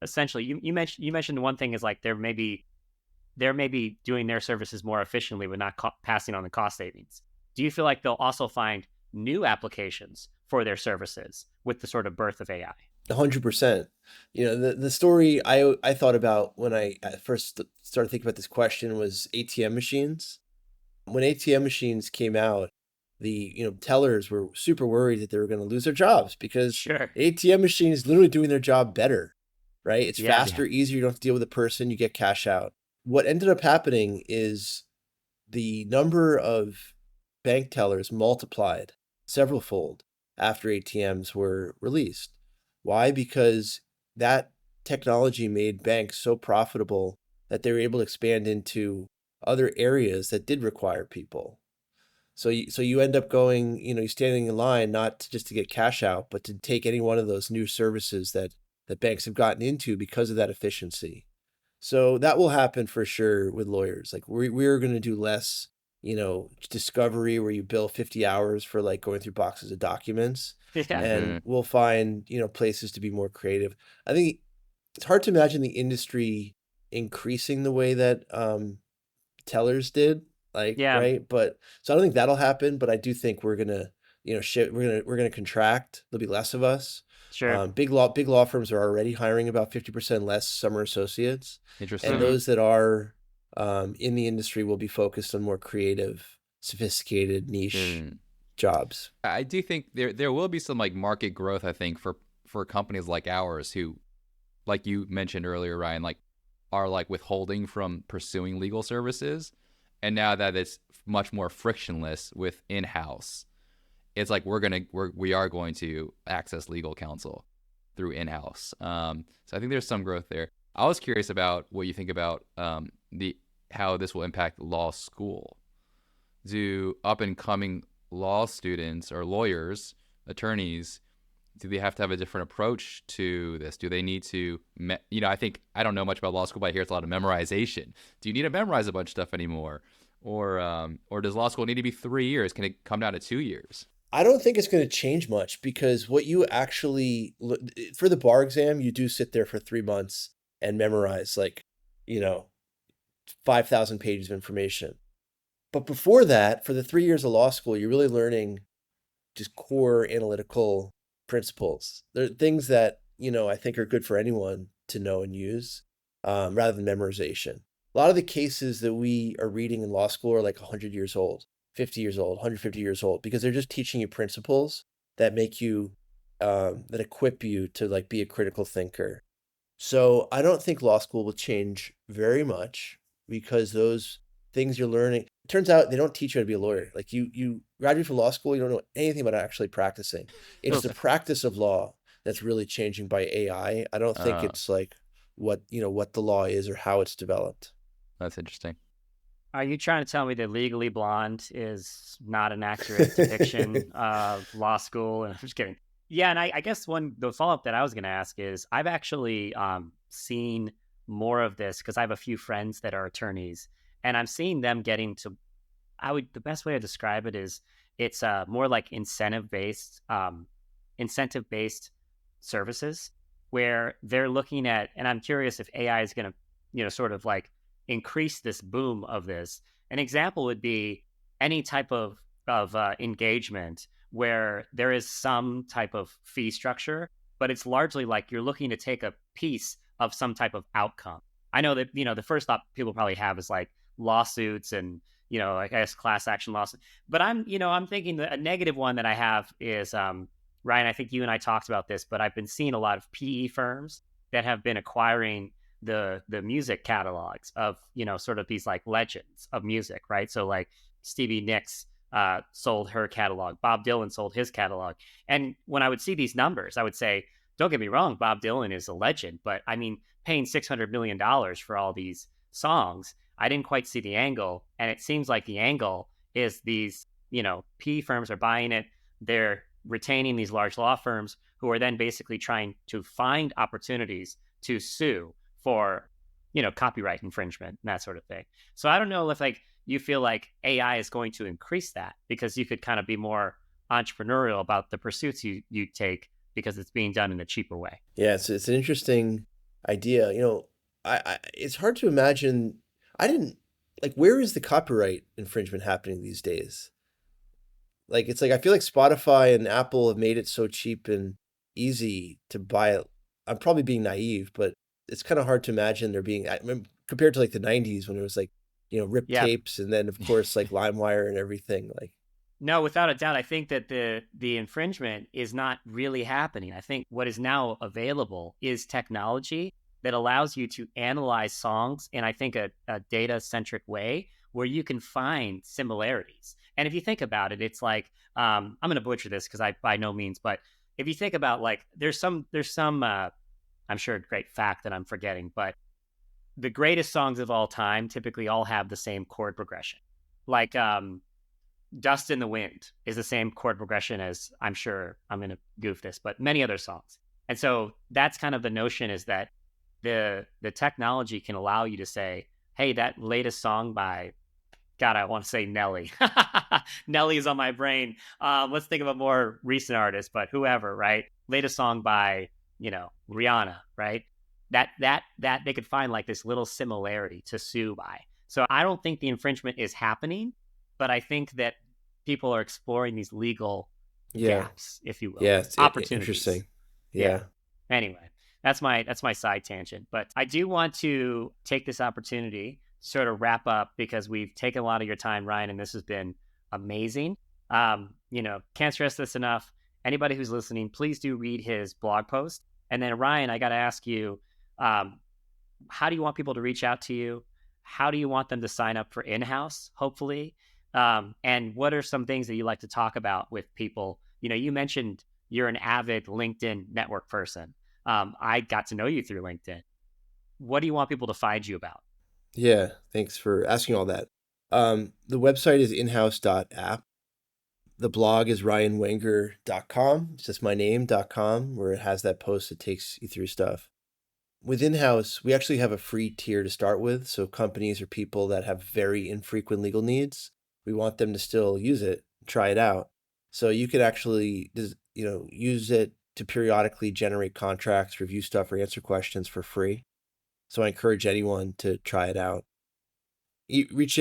essentially you mentioned one thing is like they're maybe doing their services more efficiently with not passing on the cost savings. Do you feel like they'll also find new applications for their services with the sort of birth of AI? 100%. The story I thought about when I at first started thinking about this question was ATM machines. When ATM machines came out, the tellers were super worried that they were going to lose their jobs because Sure. ATM machine is literally doing their job better, right? It's Yeah. faster, easier. You don't have to deal with a person. You get cash out. What ended up happening is the number of bank tellers multiplied several fold after ATMs were released. Why? Because that technology made banks so profitable that they were able to expand into other areas that did require people. So you end up going, you're standing in line not just to get cash out, but to take any one of those new services that banks have gotten into because of that efficiency. So that will happen for sure with lawyers. Like we're going to do less, discovery where you bill 50 hours for like going through boxes of documents, Yeah. and Mm-hmm. we'll find, places to be more creative. I think it's hard to imagine the industry increasing the way that tellers did, like, Yeah. right? But so I don't think that'll happen, but I do think we're gonna, we're gonna contract. There'll be less of us. Sure. Big law firms are already hiring about 50% less summer associates, and Interesting. Hmm. those that are in the industry will be focused on more creative, sophisticated, niche Mm. jobs. I do think there will be some like market growth. I think for companies like ours who, like you mentioned earlier, Ryan, like are like withholding from pursuing legal services, and now that it's much more frictionless with in-house, it's like we are going to access legal counsel through in-house. So I think there's some growth there. I was curious about what you think about the how this will impact law school. Do up and coming law students or lawyers, attorneys, do they have to have a different approach to this? Do they need to, I think, I don't know much about law school, but I hear it's a lot of memorization. Do you need to memorize a bunch of stuff anymore? Or does law school need to be 3 years? Can it come down to 2 years? I don't think it's going to change much because what you actually, for the bar exam, you do sit there for 3 months and memorize like, you know, 5,000 pages of information. But before that, for the 3 years of law school, you're really learning just core analytical principles. They're things that, I think are good for anyone to know and use, rather than memorization. A lot of the cases that we are reading in law school are like 100 years old, 50 years old, 150 years old, because they're just teaching you principles that make you, that equip you to like be a critical thinker. So I don't think law school will change very much because those things you're learning, it turns out they don't teach you how to be a lawyer. Like you graduate from law school, you don't know anything about actually practicing. It's the practice of law that's really changing by AI. I don't think Uh, it's like what the law is or how it's developed. that's interesting. Are you trying to tell me that Legally Blonde is not an accurate depiction of law school? And I'm just kidding. Yeah, and I guess the follow up that I was going to ask is I've actually seen more of this because I have a few friends that are attorneys, and I'm seeing them getting to. The best way to describe it is it's more like incentive based services where they're looking at, and I'm curious if AI is going to, sort of like increase this boom of this. An example would be any type of engagement where there is some type of fee structure, but it's largely like you're looking to take a piece of some type of outcome. I know that the first thought people probably have is like lawsuits and I guess class action lawsuits. But I'm thinking that a negative one that I have is Ryan. I think you and I talked about this, but I've been seeing a lot of PE firms that have been acquiring the music catalogs of sort of these like legends of music, right? So like Stevie Nicks sold her catalog, Bob Dylan sold his catalog, and when I would see these numbers, I would say, don't get me wrong, Bob Dylan is a legend, but I mean, paying $600 million for all these songs, I didn't quite see the angle, and it seems like the angle is these PE firms are buying it, they're retaining these large law firms who are then basically trying to find opportunities to sue for copyright infringement and that sort of thing. So I don't know if like you feel like AI is going to increase that because you could kind of be more entrepreneurial about the pursuits you take because it's being done in a cheaper way. Yeah, it's an interesting idea. It's hard to imagine. I didn't like where is the copyright infringement happening these days? Like it's like I feel like Spotify and Apple have made it so cheap and easy to buy it. I'm probably being naive, but it's kind of hard to imagine there being compared to like the 90s when it was like, rip Yeah. tapes and then of course like LimeWire and everything. Like No, without a doubt, I think that the infringement is not really happening. I think what is now available is technology that allows you to analyze songs in, I think, a data centric way where you can find similarities. And if you think about it, it's like I'm going to butcher this because I by no means, but if you think about like there's some I'm sure a great fact that I'm forgetting, but the greatest songs of all time typically all have the same chord progression. Like Dust in the Wind is the same chord progression as, I'm sure I'm going to goof this, but many other songs. And so that's kind of the notion, is that the technology can allow you to say, hey, that latest song by, God, I want to say Nelly. Nelly is on my brain. Let's think of a more recent artist, but whoever, right? Latest song by, Rihanna, right? That they could find like this little similarity to sue by. So I don't think the infringement is happening, but I think that people are exploring these legal yeah, gaps, if you will, yeah, it's opportunities. interesting. Yeah. Yeah. Anyway, that's my side tangent. But I do want to take this opportunity to sort of wrap up because we've taken a lot of your time, Ryan, and this has been amazing. Can't stress this enough. Anybody who's listening, please do read his blog post. And then Ryan, I got to ask you, um, how do you want people to reach out to you? How do you want them to sign up for Inhouse, hopefully? And what are some things that you like to talk about with people? You mentioned you're an avid LinkedIn network person. I got to know you through LinkedIn. What do you want people to find you about? Yeah, thanks for asking all that. The website is inhouse.app. The blog is ryanwenger.com. It's just my name.com, where it has that post that takes you through stuff. With Inhouse, we actually have a free tier to start with. So companies or people that have very infrequent legal needs, we want them to still use it, try it out. So you could actually, use it to periodically generate contracts, review stuff, or answer questions for free. So I encourage anyone to try it out. You can reach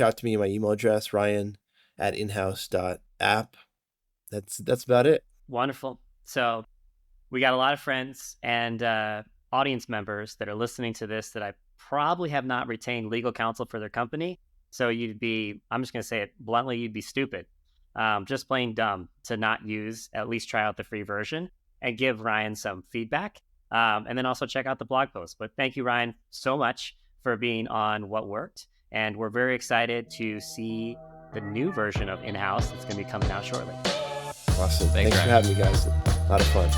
out to me in my email address, ryan@inhouse.app. That's about it. Wonderful. So we got a lot of friends and audience members that are listening to this that I probably have not retained legal counsel for their company. So I'm just going to say it bluntly, you'd be stupid, just plain dumb to not at least try out the free version and give Ryan some feedback. And then also check out the blog post. But thank you, Ryan, so much for being on What Worked. And we're very excited to see the new version of Inhouse that's going to be coming out shortly. Awesome. Thanks Thanks for having me, guys. A lot of fun.